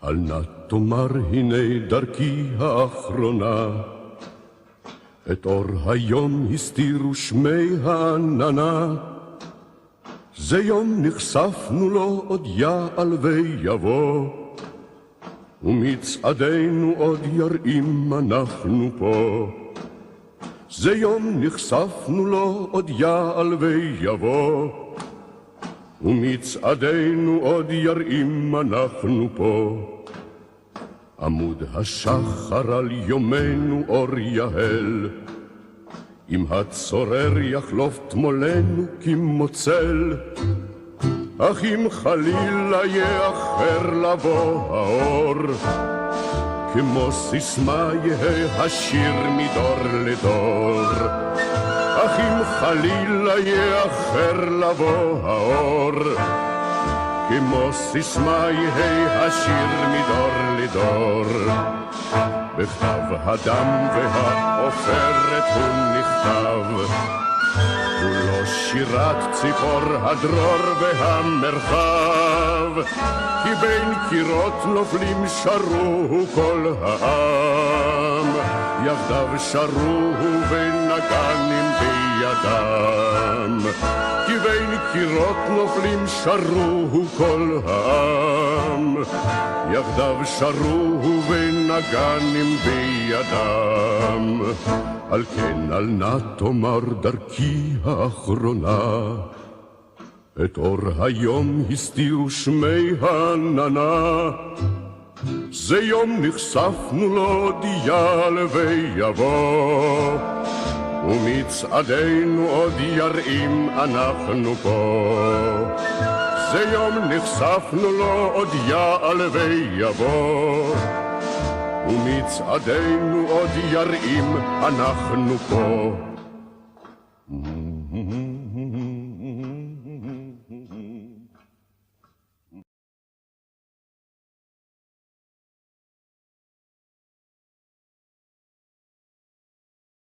אל נא תאמר הנה דרכי האחרונה, את אור היום הסתירו שמי העננה. זה יום נחשפנו לו עוד יעל ויבוא, ומצעדינו עוד יראים אנחנו פה. זה יום נחשפנו לו עוד יעל ויבוא, ומצעדינו עוד יראים אנחנו פה. עמוד השחר על יומנו אור יהל, אם הצורר יחלוף תמולנו כמוצל. אך אם חלילה יאחר לבוא האור, כמו סיסמה יהא השיר מדור לדור. אך אם חלילה יאחר לבוא האור, כמו סיסמה יהא השיר מדור לדור. בכתב הדם והעופרת הוא נכתב, הוא לא שירת ציפור הדרור והמרחב, כי בין קירות נופלים שרו כל העם, יחדיו שרו ונגנים בידם. כי בין קירות נופלים שרו כל העם, יחדיו שרו ונגנים בידם. על כן אל נא תאמר דרכי האחרונה, את אור היום הסתירו שמי העננה. זה יום נחשפנו לו דיאל ויבוא, ומצעדינו עוד יראים אנחנו פה. זה יום נחשפנו לו עוד יעל ויבוא, ומצעדינו עוד יראים אנחנו פה.